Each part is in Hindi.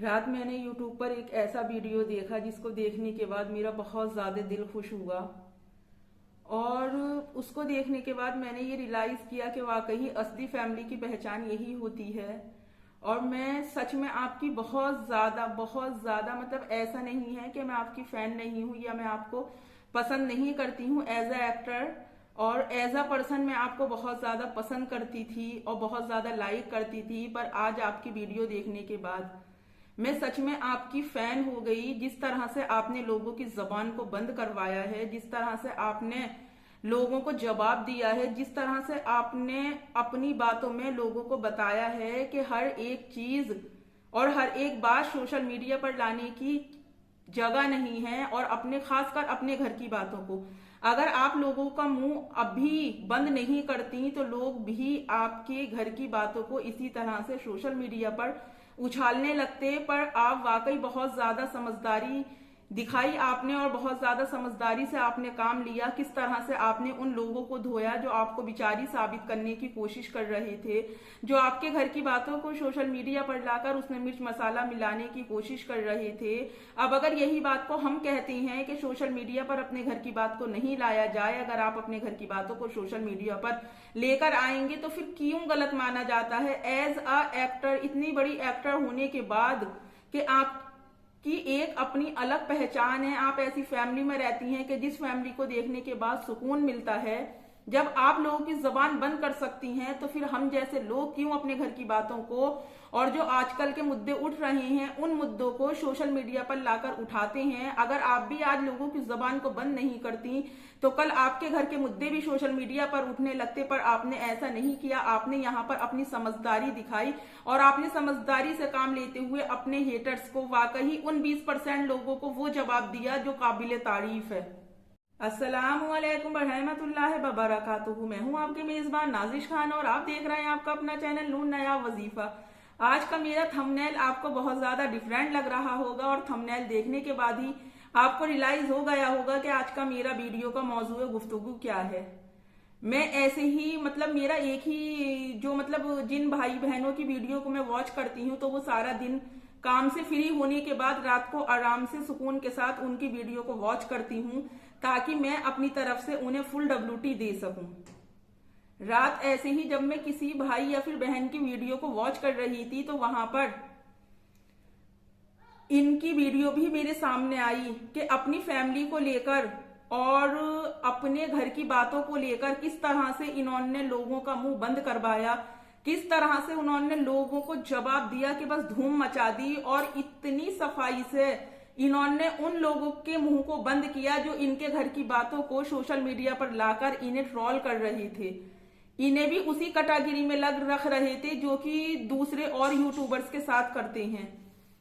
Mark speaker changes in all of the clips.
Speaker 1: रात मैंने यूट्यूब पर एक ऐसा वीडियो देखा जिसको देखने के बाद मेरा बहुत ज़्यादा दिल खुश हुआ। और उसको देखने के बाद मैंने ये रियलाइज़ किया कि वाकई असली फैमिली की पहचान यही होती है। और मैं सच में आपकी बहुत ज़्यादा मतलब ऐसा नहीं है कि मैं आपकी फ़ैन नहीं हूँ या मैं आपको पसंद नहीं करती हूँ एज अ एक्टर। और एज अ पर्सन मैं आपको बहुत ज़्यादा पसंद करती थी और बहुत ज़्यादा लाइक करती थी, पर आज आपकी वीडियो देखने के बाद मैं सच में आपकी फैन हो गई। जिस तरह से आपने लोगों की जबान को बंद करवाया है, जिस तरह से आपने लोगों को जवाब दिया है, जिस तरह से आपने अपनी बातों में लोगों को बताया है कि हर एक चीज और हर एक बात सोशल मीडिया पर लाने की जगह नहीं है। और अपने खासकर अपने घर की बातों को अगर आप लोगों का मुंह अभी बंद नहीं करती तो लोग भी आपके घर की बातों को इसी तरह से सोशल मीडिया पर उछालने लगते। पर आप वाकई बहुत ज्यादा समझदारी दिखाई आपने और बहुत ज्यादा समझदारी से आपने काम लिया। किस तरह से आपने उन लोगों को धोया जो आपको बिचारी साबित करने की कोशिश कर रहे थे, जो आपके घर की बातों को सोशल मीडिया पर लाकर उसमें मिर्च मसाला मिलाने की कोशिश कर रहे थे। अब अगर यही बात को हम कहते हैं कि सोशल मीडिया पर अपने घर की बात को नहीं लाया जाए, अगर आप अपने घर की बातों को सोशल मीडिया पर लेकर आएंगे तो फिर क्यों गलत माना जाता है एज अ एक्टर, इतनी बड़ी एक्टर होने के बाद कि आप की एक अपनी अलग पहचान है। आप ऐसी फैमिली में रहती हैं कि जिस फैमिली को देखने के बाद सुकून मिलता है। जब आप लोगों की जबान बंद कर सकती हैं तो फिर हम जैसे लोग क्यों अपने घर की बातों को और जो आजकल के मुद्दे उठ रहे हैं उन मुद्दों को सोशल मीडिया पर लाकर उठाते हैं। अगर आप भी आज लोगों की जबान को बंद नहीं करती तो कल आपके घर के मुद्दे भी सोशल मीडिया पर उठने लगते। पर आपने ऐसा नहीं किया, आपने यहाँ पर अपनी समझदारी दिखाई और आपने समझदारी से काम लेते हुए अपने हेटर्स को, वाकई उन 20% लोगों को वो जवाब दिया जो काबिल तारीफ है। अस्सलामुअलैकुम रहमतुल्लाहि व बरकातुहू। मैं हूँ आपके मेजबान नाजिश खान और आप देख रहे हैं आपका अपना चैनल नून नया वजीफा। आज का मेरा थंबनेल आपको बहुत ज्यादा डिफरेंट लग रहा होगा और थंबनेल देखने के बाद ही आपको रियलाइज हो गया होगा कि आज का मेरा वीडियो का मौजूद गुफ्तगू क्या है। मैं ऐसे ही मतलब मेरा एक ही जो मतलब जिन भाई बहनों की वीडियो को मैं वॉच करती हूँ तो वो सारा दिन काम से फ्री होने के बाद रात को आराम से सुकून के साथ उनकी वीडियो को वॉच करती हूँ ताकि मैं अपनी तरफ से उन्हें फुल WT दे सकूं। रात ऐसे ही जब मैं किसी भाई या फिर बहन की वीडियो को वॉच कर रही थी तो वहां पर इनकी वीडियो भी मेरे सामने आई कि अपनी फैमिली को लेकर और अपने घर की बातों को लेकर किस तरह से इन्होंने लोगों का मुंह बंद करवाया, किस तरह से उन्होंने लोगों को जवाब दिया कि बस धूम मचा दी। और इतनी सफाई से इन्होंने उन लोगों के मुंह को बंद किया जो इनके घर की बातों को सोशल मीडिया पर लाकर इन्हें ट्रोल कर रहे थे। इन्हें भी उसी कैटेगरी में रख रहे थे जो कि दूसरे और यूट्यूबर्स के साथ करते हैं।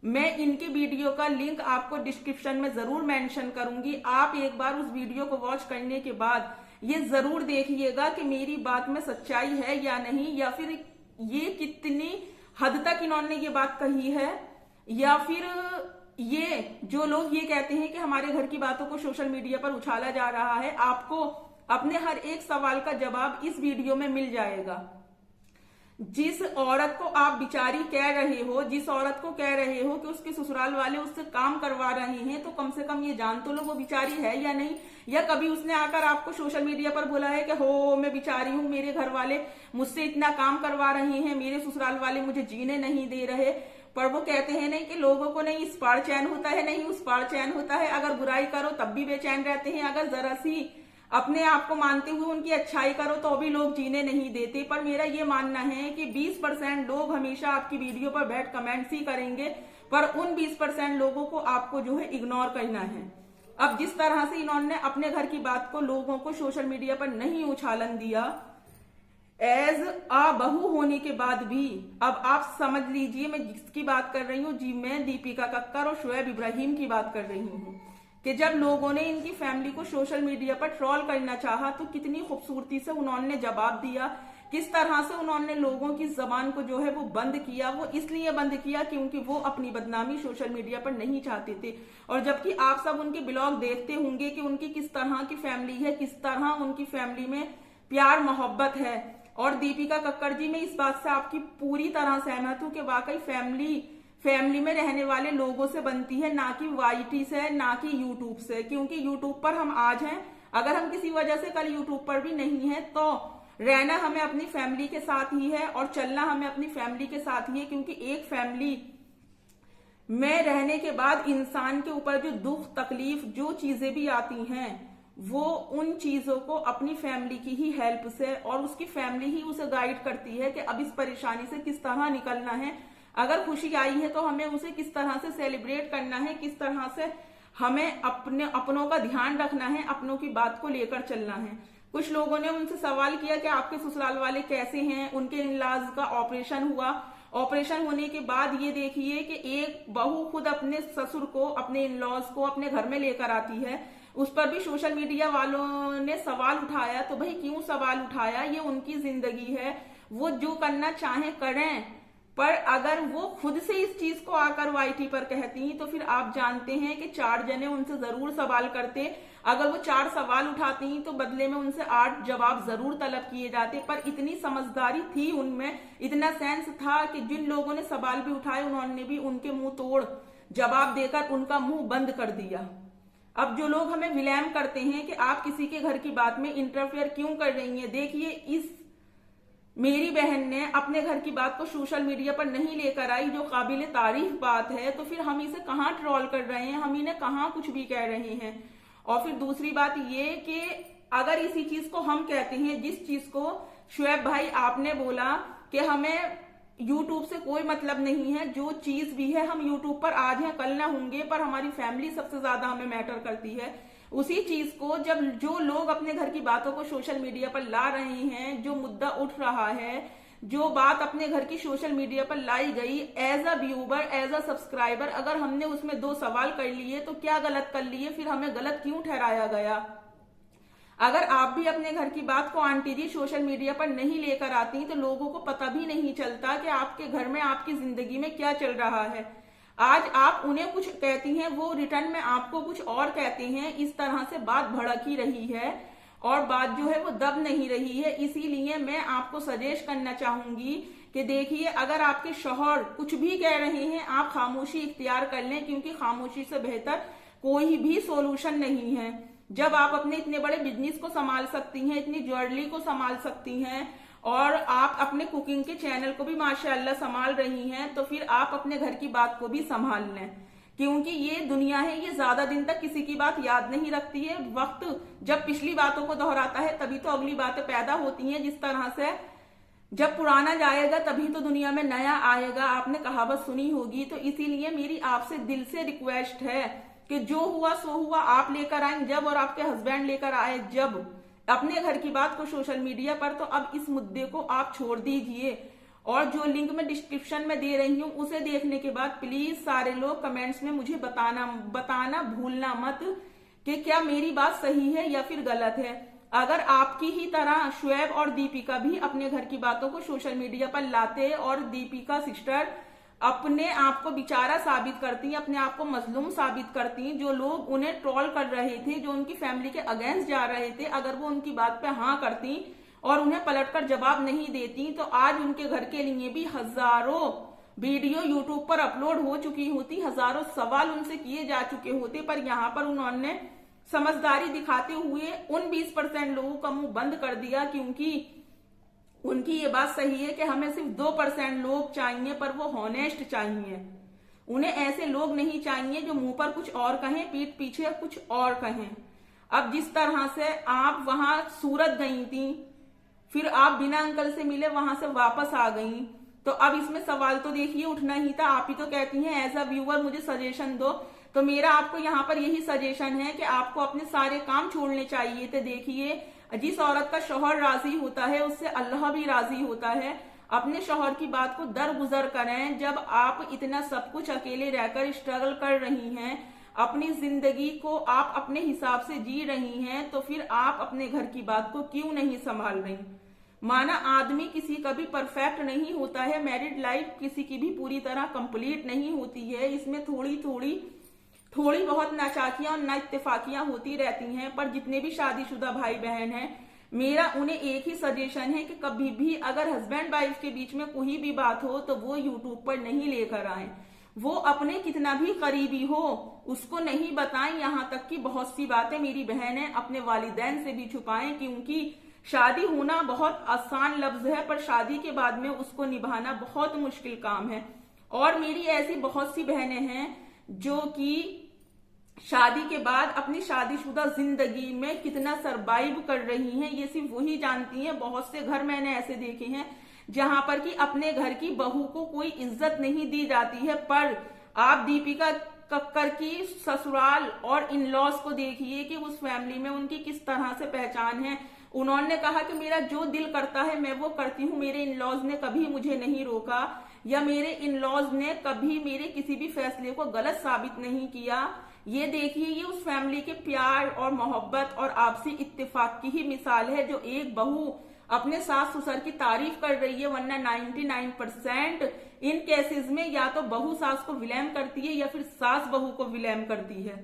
Speaker 1: मैं इनके वीडियो का लिंक आपको डिस्क्रिप्शन में जरूर मेंशन करूंगी। आप एक बार उस वीडियो को वॉच करने के बाद ये जरूर देखिएगा कि मेरी बात में सच्चाई है या नहीं, या फिर ये कितनी हद तक इन्होंने ये बात कही है, या फिर ये जो लोग ये कहते हैं कि हमारे घर की बातों को सोशल मीडिया पर उछाला जा रहा है। आपको अपने हर एक सवाल का जवाब इस वीडियो में मिल जाएगा। जिस औरत को आप बिचारी कह रहे हो, जिस औरत को कह रहे हो कि उसके ससुराल वाले उससे काम करवा रहे हैं, तो कम से कम ये जान तो लो वो बिचारी है या नहीं। या कभी उसने आकर आपको सोशल मीडिया पर बोला है कि हो मैं बिचारी हूं, मेरे घर वाले मुझसे इतना काम करवा रहे हैं, मेरे ससुराल वाले मुझे जीने नहीं दे रहे। पर वो कहते हैं नहीं कि लोगों को नहीं इस पार चैन होता है, नहीं उस पार चैन होता है। अगर बुराई करो तब भी बेचैन रहते हैं, अगर जरा सी अपने आप को मानते हुए उनकी अच्छाई करो तो भी लोग जीने नहीं देते। पर मेरा ये मानना है कि 20% लोग हमेशा आपकी वीडियो पर बैठ कमेंट्स ही करेंगे, पर उन 20% लोगों को आपको जो है इग्नोर करना है। अब जिस तरह से इन्होंने अपने घर की बात को लोगों को सोशल मीडिया पर नहीं उछालन दिया एज अ बहू होने के बाद भी, अब आप समझ लीजिए मैं जिसकी बात कर रही हूँ जी, मैं दीपिका कक्कर और शोएब इब्राहिम की बात कर रही हूँ कि जब लोगों ने इनकी फैमिली को सोशल मीडिया पर ट्रोल करना चाहा तो कितनी खूबसूरती से उन्होंने जवाब दिया, किस तरह से उन्होंने लोगों की जबान को जो है वो बंद किया। वो इसलिए बंद किया क्योंकि वो अपनी बदनामी सोशल मीडिया पर नहीं चाहते थे। और जबकि आप सब उनके ब्लॉग देखते होंगे कि उनकी किस तरह की फैमिली है, किस तरह उनकी फैमिली में प्यार मोहब्बत है। और दीपिका कक्कर जी, मैं इस बात से आपकी पूरी तरह सहमत हूं कि वाकई फैमिली में रहने वाले लोगों से बनती है, ना कि वाईटी से, ना कि यूट्यूब से। क्योंकि यूट्यूब पर हम आज हैं, अगर हम किसी वजह से कल यूट्यूब पर भी नहीं है तो रहना हमें अपनी फैमिली के साथ ही है और चलना हमें अपनी फैमिली के साथ ही है। क्योंकि एक फैमिली में रहने के बाद इंसान के ऊपर जो दुख तकलीफ जो चीजें भी आती हैं, वो उन चीजों को अपनी फैमिली की ही हेल्प से, और उसकी फैमिली ही उसे गाइड करती है कि अब इस परेशानी से किस तरह निकलना है। अगर खुशी आई है तो हमें उसे किस तरह से सेलिब्रेट करना है, किस तरह से हमें अपनों का ध्यान रखना है, अपनों की बात को लेकर चलना है। कुछ लोगों ने उनसे सवाल किया कि आपके ससुराल वाले कैसे हैं, उनके इन-लॉज का ऑपरेशन हुआ, ऑपरेशन होने के बाद ये देखिए कि एक बहू खुद अपने ससुर को, अपने इन-लॉज को अपने घर में लेकर आती है। उस पर भी सोशल मीडिया वालों ने सवाल उठाया। तो भाई क्यों सवाल उठाया, ये उनकी जिंदगी है, वो जो करना चाहे करें। पर अगर वो खुद से इस चीज को आकर वाईटी पर कहती तो फिर आप जानते हैं कि 4 जने उनसे जरूर सवाल करते। अगर वो 4 सवाल उठाती तो बदले में उनसे 8 जवाब जरूर तलब किए जाते। पर इतनी समझदारी थी उनमें, इतना सेंस था कि जिन लोगों ने सवाल भी उठाए उन्होंने भी उनके मुंह तोड़ जवाब देकर उनका मुंह बंद कर दिया। अब जो लोग हमें विलेम करते हैं कि आप किसी के घर की बात में इंटरफेयर क्यों कर रही हैं, देखिए इस मेरी बहन ने अपने घर की बात को सोशल मीडिया पर नहीं लेकर आई, जो काबिले तारीफ बात है। तो फिर हम इसे कहाँ ट्रोल कर रहे हैं, हम इन्हें कहाँ कुछ भी कह रहे हैं। और फिर दूसरी बात ये कि अगर इसी चीज को हम कहते हैं, जिस चीज को शुएब भाई आपने बोला कि हमें यूट्यूब से कोई मतलब नहीं है, जो चीज भी है हम यूट्यूब पर आज हैं कल ना होंगे, पर हमारी फैमिली सबसे ज्यादा हमें मैटर करती है। उसी चीज को जब जो लोग अपने घर की बातों को सोशल मीडिया पर ला रहे हैं, जो मुद्दा उठ रहा है, जो बात अपने घर की सोशल मीडिया पर लाई गई, as a viewer, as a subscriber, अगर हमने उसमें 2 सवाल कर लिए तो क्या गलत कर लिए, फिर हमें गलत क्यों ठहराया गया। अगर आप भी अपने घर की बात को आंटी जी सोशल मीडिया पर नहीं लेकर आती तो लोगों को पता भी नहीं चलता कि आपके घर में, आपकी जिंदगी में क्या चल रहा है। आज आप उन्हें कुछ कहती हैं, वो रिटर्न में आपको कुछ और कहते हैं। इस तरह से बात भड़क ही रही है और बात जो है वो दब नहीं रही है। इसीलिए मैं आपको सजेस्ट करना चाहूंगी कि देखिए, अगर आपके शौहर कुछ भी कह रहे हैं, आप खामोशी इख्तियार कर लें, क्योंकि खामोशी से बेहतर कोई भी सोल्यूशन नहीं है। जब आप अपने इतने बड़े बिजनेस को संभाल सकती हैं, इतनी ज्वेलरी को संभाल सकती हैं और आप अपने कुकिंग के चैनल को भी माशाल्लाह संभाल रही हैं, तो फिर आप अपने घर की बात को भी संभाल लें। क्योंकि ये दुनिया है, ये ज्यादा दिन तक किसी की बात याद नहीं रखती है। वक्त जब पिछली बातों को दोहराता है तभी तो अगली बातें पैदा होती हैं। जिस तरह से जब पुराना जाएगा तभी तो दुनिया में नया आएगा, आपने कहावत सुनी होगी। तो इसीलिए मेरी आपसे दिल से रिक्वेस्ट है कि जो हुआ सो हुआ, आप लेकर आए जब और आपके हस्बैंड लेकर आए जब अपने घर की बात को सोशल मीडिया पर, तो अब इस मुद्दे को आप छोड़ दीजिए। और जो लिंक मैं डिस्क्रिप्शन में दे रही हूँ उसे देखने के बाद प्लीज सारे लोग कमेंट्स में मुझे बताना भूलना मत कि क्या मेरी बात सही है या फिर गलत है। अगर आपकी ही तरह शुएब और दीपिका भी अपने घर की बातों को सोशल मीडिया पर लाते और दीपिका सिस्टर अपने आप को बेचारा साबित करती, अपने आप को मजलूम साबित करती, जो लोग उन्हें ट्रोल कर रहे थे, जो उनकी फैमिली के अगेंस्ट जा रहे थे, अगर वो उनकी बात पे हाँ करती और उन्हें पलटकर जवाब नहीं देती तो आज उनके घर के लिए भी हजारों वीडियो यूट्यूब पर अपलोड हो चुकी होती, हजारों सवाल उनसे किए जा चुके होते। पर यहाँ पर उन्होंने समझदारी दिखाते हुए उन 20% लोगों का मुंह बंद कर दिया, क्योंकि उनकी ये बात सही है कि हमें सिर्फ 2% लोग चाहिए, पर वो हॉनेस्ट चाहिए। उन्हें ऐसे लोग नहीं चाहिए जो मुंह पर कुछ और कहें, पीठ पीछे कुछ और कहें। अब जिस तरह से आप वहां सूरत गई थी, फिर आप बिना अंकल से मिले वहां से वापस आ गई, तो अब इसमें सवाल तो देखिए उठना ही था। आप ही तो कहती हैं एज अ व्यूअर मुझे सजेशन दो, तो मेरा आपको यहाँ पर यही सजेशन है कि आपको अपने सारे काम छोड़ने चाहिए थे। देखिए, जिस औरत का शौहर राजी होता है उससे अल्लाह भी राजी होता है। अपने शौहर की बात को दरगुजर करें। जब आप इतना सब कुछ अकेले रहकर स्ट्रगल कर रही हैं, अपनी जिंदगी को आप अपने हिसाब से जी रही हैं, तो फिर आप अपने घर की बात को क्यों नहीं संभाल रही। माना आदमी किसी का भी परफेक्ट नहीं होता है, मैरिड लाइफ किसी की भी पूरी तरह कंप्लीट नहीं होती है, इसमें थोड़ी बहुत नाचाकियां और ना इत्तेफाकियां होती रहती हैं। पर जितने भी शादीशुदा भाई बहन हैं, मेरा उन्हें एक ही सजेशन है कि कभी भी अगर हस्बैंड वाइफ के बीच में कोई भी बात हो तो वो यूट्यूब पर नहीं लेकर आए। वो अपने कितना भी करीबी हो उसको नहीं बताएं। यहाँ तक कि बहुत सी बातें मेरी बहनें अपने वालिदैन से भी छुपाएं, क्योंकि शादी होना बहुत आसान लफ्ज है पर शादी के बाद में उसको निभाना बहुत मुश्किल काम है। और मेरी ऐसी बहुत सी बहनें हैं जो कि शादी के बाद अपनी शादीशुदा जिंदगी में कितना सरवाइव कर रही हैं ये सिर्फ वही जानती हैं। बहुत से घर मैंने ऐसे देखे हैं जहां पर कि अपने घर की बहू को कोई इज्जत नहीं दी जाती है। पर आप दीपिका कक्कर की ससुराल और इन लॉज को देखिए कि उस फैमिली में उनकी किस तरह से पहचान है। उन्होंने कहा कि मेरा जो दिल करता है मैं वो करती हूँ, मेरे इन लॉज ने कभी मुझे नहीं रोका या मेरे इन लॉज ने कभी मेरे किसी भी फैसले को गलत साबित नहीं किया। ये देखिए, ये उस फैमिली के प्यार और मोहब्बत और आपसी इत्तेफाक की ही मिसाल है जो एक बहू अपने सास ससुर की तारीफ कर रही है। वरना 99% इन केसेस में या तो बहू सास को विलेम करती है या फिर सास बहू को विलेम करती है।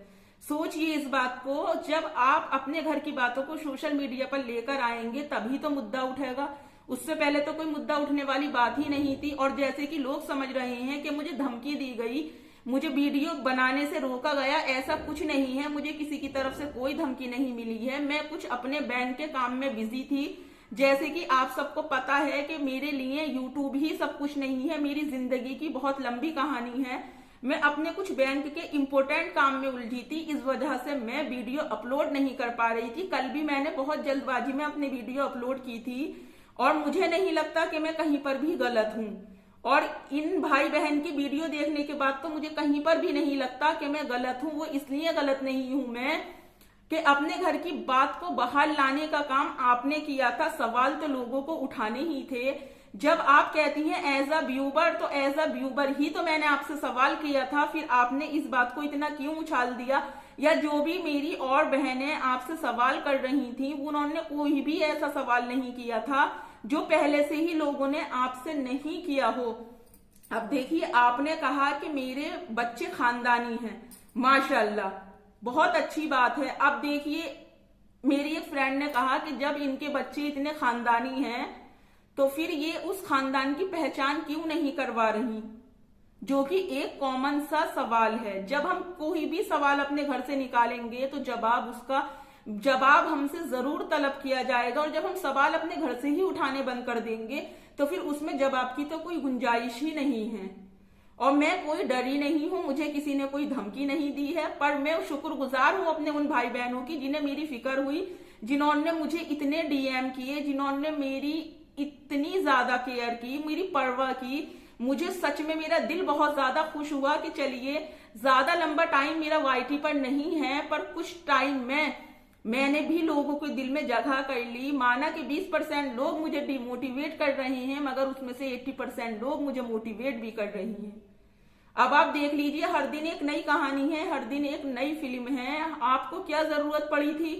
Speaker 1: सोचिए इस बात को, जब आप अपने घर की बातों को सोशल मीडिया पर लेकर आएंगे तभी तो मुद्दा उठेगा। उससे पहले तो कोई मुद्दा उठने वाली बात ही नहीं थी। और जैसे कि लोग समझ रहे हैं कि मुझे धमकी दी गई, मुझे वीडियो बनाने से रोका गया, ऐसा कुछ नहीं है। मुझे किसी की तरफ से कोई धमकी नहीं मिली है। मैं कुछ अपने बैंक के काम में बिजी थी। जैसे कि आप सबको पता है कि मेरे लिए यूट्यूब ही सब कुछ नहीं है, मेरी जिंदगी की बहुत लंबी कहानी है। मैं अपने कुछ बैंक के इंपॉर्टेंट काम में उलझी थी, इस वजह से मैं वीडियो अपलोड नहीं कर पा रही थी। कल भी मैंने बहुत जल्दबाजी में अपनी वीडियो अपलोड की थी और मुझे नहीं लगता कि मैं कहीं पर भी गलत हूं। और इन भाई बहन की वीडियो देखने के बाद तो मुझे कहीं पर भी नहीं लगता कि मैं गलत हूं। वो इसलिए गलत नहीं हूं मैं कि अपने घर की बात को बाहर लाने का काम आपने किया था। सवाल तो लोगों को उठाने ही थे। जब आप कहती हैं एज अ व्यूवर, तो एज अ व्यूवर ही तो मैंने आपसे सवाल किया था, फिर आपने इस बात को इतना क्यों उछाल दिया। या जो भी मेरी और बहनें आपसे सवाल कर रही थी उन्होंने कोई भी ऐसा सवाल नहीं किया था जो पहले से ही लोगों ने आपसे नहीं किया हो। अब देखिए, आपने कहा कि मेरे बच्चे खानदानी हैं, माशाल्लाह, बहुत अच्छी बात है। अब देखिए, मेरी एक फ्रेंड ने कहा कि जब इनके बच्चे इतने खानदानी हैं तो फिर ये उस खानदान की पहचान क्यों नहीं करवा रही, जो कि एक कॉमन सा सवाल है। जब हम कोई भी सवाल अपने घर से निकालेंगे तो जवाब हमसे जरूर तलब किया जाएगा। और जब हम सवाल अपने घर से ही उठाने बंद कर देंगे तो फिर उसमें जवाब की तो कोई गुंजाइश ही नहीं है। और मैं कोई डरी नहीं हूं, मुझे किसी ने कोई धमकी नहीं दी है। पर मैं शुक्रगुजार हूं अपने उन भाई बहनों की जिन्हें मेरी फिक्र हुई, जिन्होंने मुझे इतने डीएम किए, जिन्होंने मेरी इतनी ज्यादा केयर की, मेरी परवाह की। मुझे सच में मेरा दिल बहुत ज्यादा खुश हुआ कि चलिए, ज्यादा लंबा टाइम मेरा वाईटी पर नहीं है पर कुछ टाइम में मैंने भी लोगों के दिल में जगह कर ली। माना कि 20% लोग मुझे डिमोटिवेट कर रहे हैं, मगर उसमें से 80% लोग मुझे मोटिवेट भी कर रही हैं। अब आप देख लीजिए, हर दिन एक नई कहानी है, हर दिन एक नई फिल्म है। आपको क्या जरूरत पड़ी थी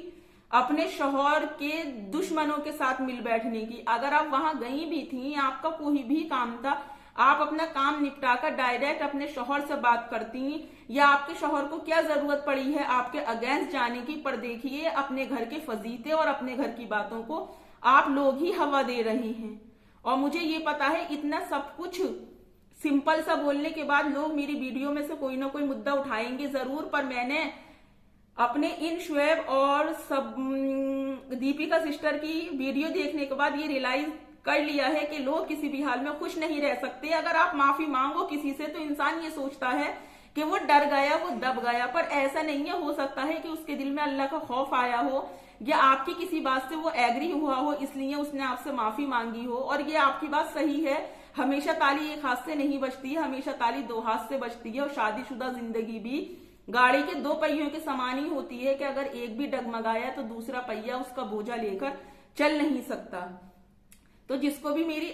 Speaker 1: अपने शौहर के दुश्मनों के साथ मिल बैठने की? अगर आप वहां गई भी थी, आपका कोई भी काम था, आप अपना काम निपटाकर डायरेक्ट अपने शौहर से बात करती, या आपके शौहर को क्या जरूरत पड़ी है आपके अगेंस्ट जाने की? पर देखिए, अपने घर के फजीते और अपने घर की बातों को आप लोग ही हवा दे रहे हैं। और मुझे ये पता है, इतना सब कुछ सिंपल सा बोलने के बाद लोग मेरी वीडियो में से कोई ना कोई मुद्दा उठाएंगे जरूर। पर मैंने अपने इन शुएब और सब दीपिका सिस्टर की वीडियो देखने के बाद ये रियलाइज कर लिया है कि लोग किसी भी हाल में खुश नहीं रह सकते। अगर आप माफी मांगो किसी से तो इंसान ये सोचता है कि वो डर गया, वो दब गया, पर ऐसा नहीं है। हो सकता है कि उसके दिल में अल्लाह का खौफ आया हो, या आपकी किसी बात से वो एग्री हुआ हो, इसलिए उसने आपसे माफी मांगी हो। और ये आपकी बात सही है, हमेशा ताली एक हाथ से नहीं बजती है, हमेशा ताली दो हाथ से बजती है। और शादीशुदा जिंदगी भी गाड़ी के दो पहियों के समान ही होती है कि अगर एक भी डगमगाया तो दूसरा पहिया उसका बोझा लेकर चल नहीं सकता। तो जिसको भी मेरी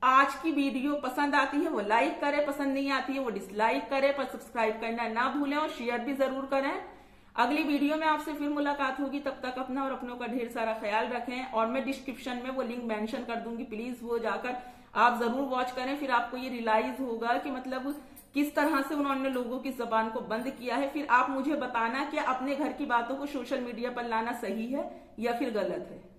Speaker 1: आज की वीडियो पसंद आती है वो लाइक करे, पसंद नहीं आती है वो डिसलाइक करे, पर सब्सक्राइब करना ना भूलें और शेयर भी जरूर करें। अगली वीडियो में आपसे फिर मुलाकात होगी, तब तक अपना और अपनों का ढेर सारा ख्याल रखें। और मैं डिस्क्रिप्शन में वो लिंक मेंशन कर दूंगी, प्लीज वो जाकर आप जरूर वॉच करें। फिर आपको ये रियलाइज होगा कि मतलब किस तरह से उन्होंने लोगों की जबान को बंद किया है। फिर आप मुझे बताना कि अपने घर की बातों को सोशल मीडिया पर लाना सही है या फिर गलत है।